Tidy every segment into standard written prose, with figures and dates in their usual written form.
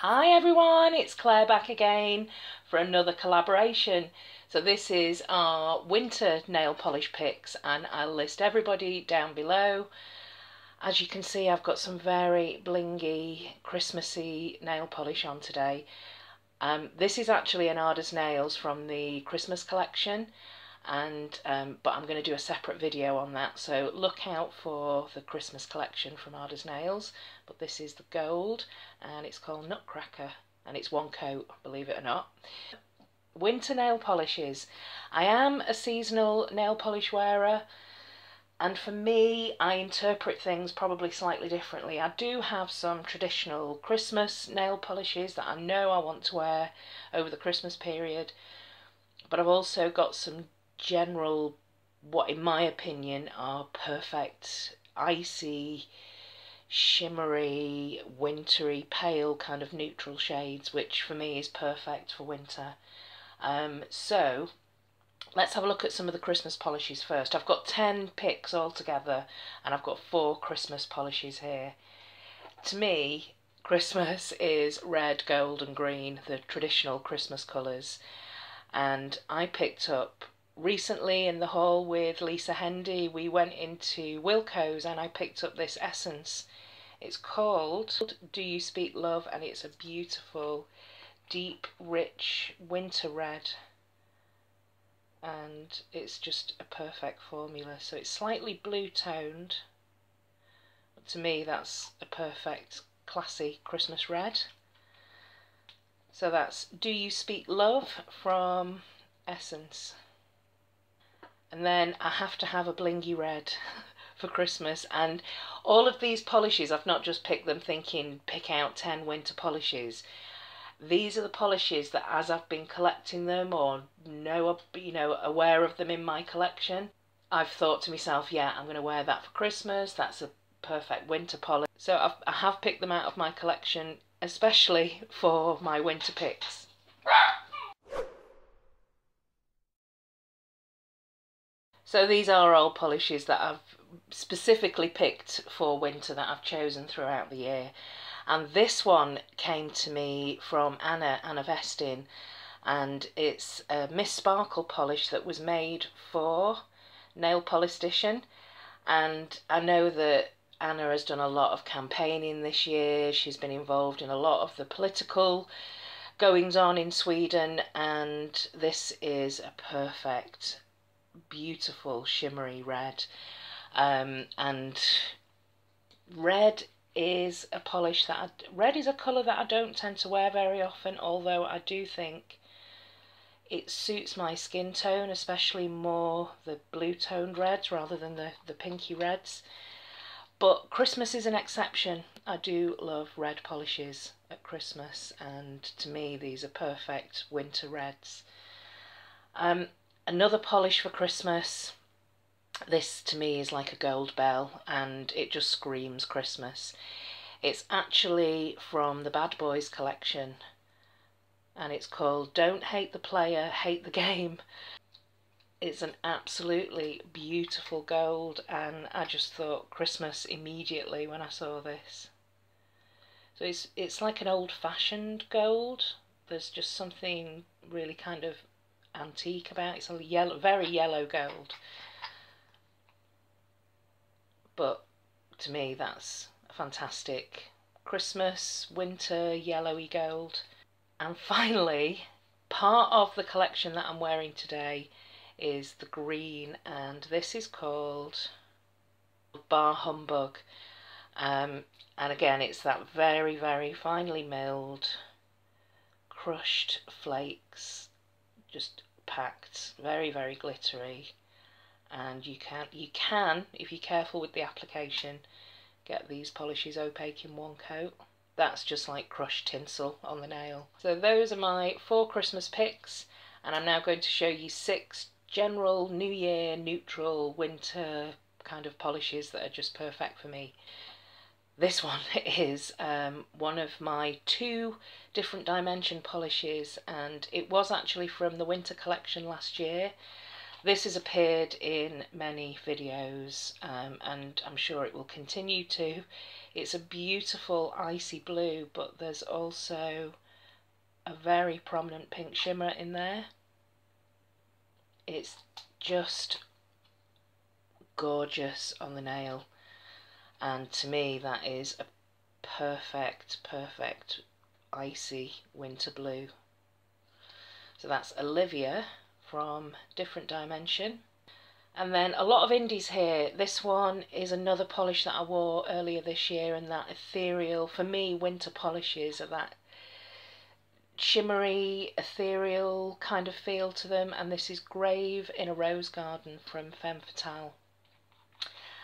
Hi everyone, it's Claire back again for another collaboration. So this is our winter nail polish picks and I'll list everybody down below. As you can see, I've got some very blingy, Christmassy nail polish on today. This is actually an Ave Nails from the Christmas collection, and but I'm going to do a separate video on that, so look out for the Christmas collection from Ave Nails. But this is the gold and it's called Nutcracker and it's one coat, believe it or not. Winter nail polishes. I am a seasonal nail polish wearer, and for me I interpret things probably slightly differently. I do have some traditional Christmas nail polishes that I know I want to wear over the Christmas period, but I've also got some general, what in my opinion are perfect icy, shimmery, wintry, pale kind of neutral shades, which for me is perfect for winter. So let's have a look at some of the Christmas polishes first. I've got 10 picks altogether and I've got 4 Christmas polishes here. To me, Christmas is red, gold and green, the traditional Christmas colours, and I picked up recently in the haul with Lisa Hendy, we went into Wilko's and I picked up this essence. It's called Do You Speak Love and it's a beautiful deep rich winter red, and it's just a perfect formula. So it's slightly blue toned, but to me that's a perfect classy Christmas red. So that's Do You Speak Love from Essence. And then I have to have a blingy red for Christmas, and all of these polishes, I've not just picked them thinking pick out 10 winter polishes. These are the polishes that as I've been collecting them or aware of them in my collection, I've thought to myself, yeah, I'm going to wear that for Christmas, that's a perfect winter polish. So I have picked them out of my collection especially for my winter picks. So these are all polishes that I've specifically picked for winter that I've chosen throughout the year. And this one came to me from Anna Vestin, and it's a Miss Sparkle polish that was made for Nail Polistician. And I know that Anna has done a lot of campaigning this year. She's been involved in a lot of the political goings on in Sweden, and this is a perfect, beautiful shimmery red. And red is a polish that red is a colour that I don't tend to wear very often, although I do think it suits my skin tone, especially more the blue toned reds rather than the pinky reds. But Christmas is an exception. I do love red polishes at Christmas, and to me these are perfect winter reds. Another polish for Christmas, this to me is like a gold bell and it just screams Christmas. It's actually from the Bad Boys collection and it's called Don't Hate the Player, Hate the Game. It's an absolutely beautiful gold and I just thought Christmas immediately when I saw this. So it's like an old-fashioned gold. There's just something really kind of antique about it. It's a yellow, very yellow gold, but to me that's a fantastic Christmas winter yellowy gold. And finally, part of the collection that I'm wearing today is the green, and this is called Bar Humbug, and again it's that very, very finely milled crushed flakes, just packed, very, very glittery, and you can, if you're careful with the application, get these polishes opaque in one coat. That's just like crushed tinsel on the nail. So those are my 4 Christmas picks, and I'm now going to show you 6 general New Year, neutral, winter kind of polishes that are just perfect for me. This one is one of my 2 different dimension polishes, and it was actually from the winter collection last year, This has appeared in many videos, and I'm sure it will continue to. It's a beautiful icy blue, but there's also a very prominent pink shimmer in there. It's just gorgeous on the nail, and to me that is a perfect icy winter blue. So that's Olivia from Different Dimension. And then a lot of indies here. This one is another polish that I wore earlier this year, and that ethereal, for me, winter polishes are that shimmery, ethereal kind of feel to them, and this is Grave in a Rose Garden from Femme Fatale.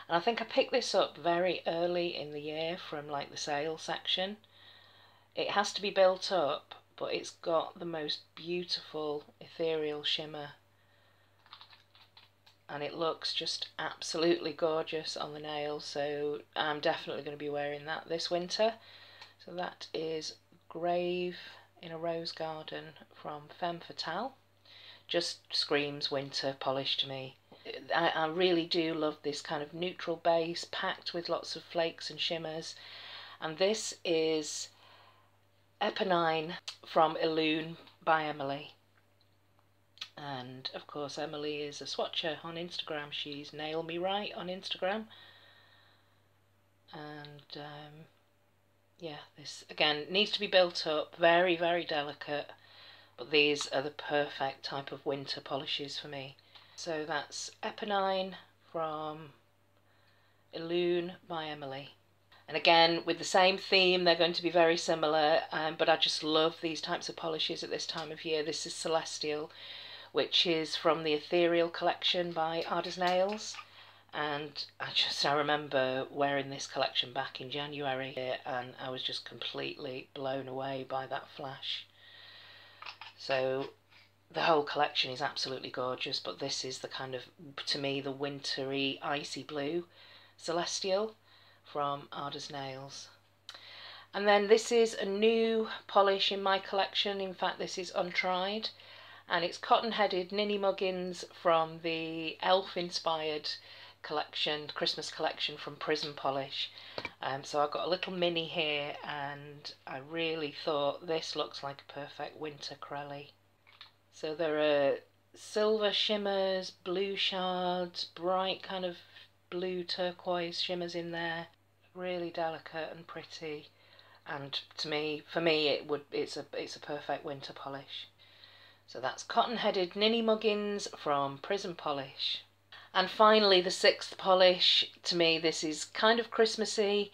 And I think I picked this up very early in the year from like the sale section. It has to be built up, but it's got the most beautiful ethereal shimmer, and it looks just absolutely gorgeous on the nail, so I'm definitely going to be wearing that this winter. So that is Grave in a Rose Garden from Femme Fatale. Just screams winter polish to me. I really do love this kind of neutral base packed with lots of flakes and shimmers. And this is Eponine from Illume by Emily. And of course Emily is a swatcher on Instagram. She's Nail Me Right on Instagram. And yeah, this again needs to be built up, very delicate, but these are the perfect type of winter polishes for me. So that's Eponine from Illume by Emily. And again, with the same theme, they're going to be very similar, but I just love these types of polishes at this time of year. This is Celestial, which is from the Ethereal collection by Ave Nails. And I remember wearing this collection back in January, and I was just completely blown away by that flash. So the whole collection is absolutely gorgeous, but this is the kind of, to me, the wintry icy blue Celestial from Ave Nails. And then this is a new polish in my collection. In fact, this is untried, and it's Cottonheadedinny Muggins from the elf inspired collection, Christmas collection from Prism Polish. So I've got a little mini here, and I really thought this looks like a perfect winter Crelly. So there are silver shimmers, blue shards, bright kind of blue turquoise shimmers in there, really delicate and pretty. And for me, it's a perfect winter polish. So that's Cottonheadedinny Muggins from Prism Polish. And finally, the sixth polish. To me, this is kind of Christmassy,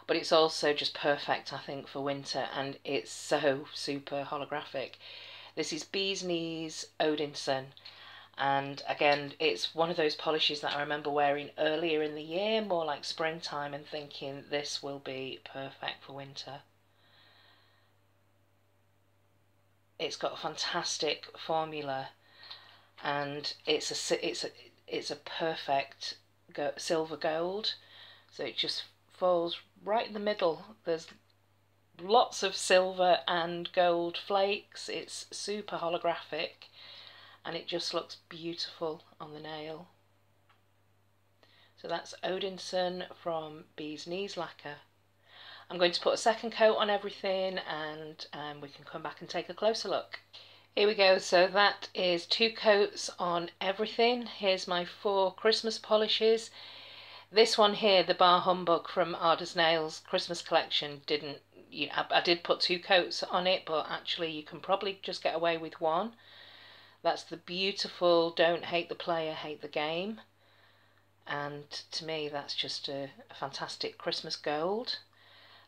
but it's also just perfect, I think, for winter, and it's so super holographic. This is Bee's Knees Odinson, and again, it's one of those polishes that I remember wearing earlier in the year, more like springtime, and thinking this will be perfect for winter. It's got a fantastic formula, and it's a perfect silver gold, so it just falls right in the middle. There's lots of silver and gold flakes. It's super holographic, and it just looks beautiful on the nail. So that's Odinson from Bee's Knees Lacquer. I'm going to put a second coat on everything, and we can come back and take a closer look. Here we go. So that is 2 coats on everything. Here's my 4 Christmas polishes. This one here, the Bar Humbug from Ave Nails Christmas collection, I did put 2 coats on it, but actually you can probably just get away with 1. That's the beautiful Don't Hate the Player, Hate the Game. And to me, that's just a fantastic Christmas gold.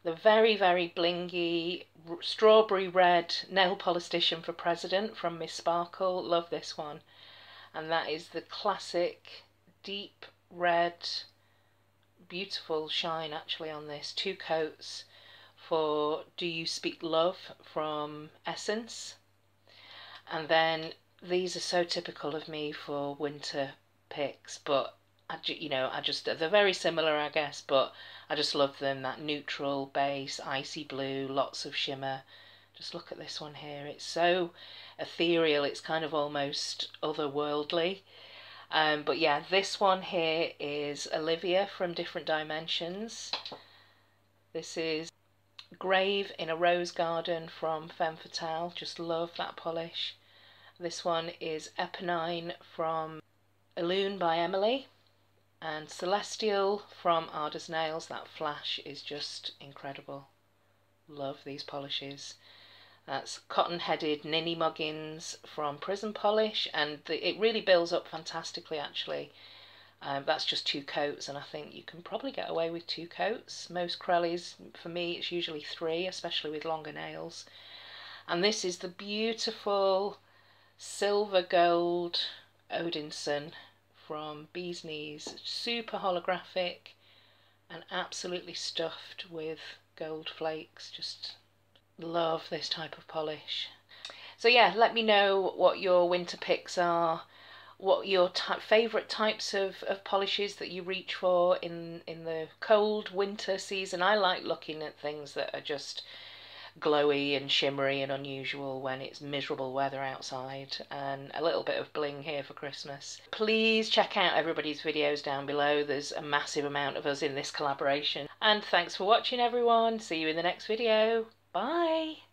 The very blingy strawberry red Nail Politician for President from Miss Sparkle. Love this one. And that is the classic deep red, beautiful shine actually on this. 2 coats for Do You Speak Love from Essence. And then these are so typical of me for winter picks, but they're very similar, I guess, but I just love them. That neutral base, icy blue, lots of shimmer. Just look at this one here. It's so ethereal. It's kind of almost otherworldly. But yeah, this one here is Olivia from Different Dimensions. This is Grave in a Rose Garden from Femme Fatale. Just love that polish. This one is Eponine from Illume by Emily. And Celestial from Ave Nails. That flash is just incredible. Love these polishes. That's Cottonheadedinny Muggins from Prism Polish, and it really builds up fantastically actually. That's just 2 coats, and I think you can probably get away with 2 coats. Most Crellies, for me, it's usually 3, especially with longer nails. And this is the beautiful silver gold Odinson from Bee's Knees. Super holographic and absolutely stuffed with gold flakes. Just love this type of polish. So yeah, let me know what your winter picks are, what your favourite types of polishes that you reach for in the cold winter season. I like looking at things that are just glowy and shimmery and unusual when it's miserable weather outside, and a little bit of bling here for Christmas. Please check out everybody's videos down below. There's a massive amount of us in this collaboration. And thanks for watching, everyone. See you in the next video. Bye!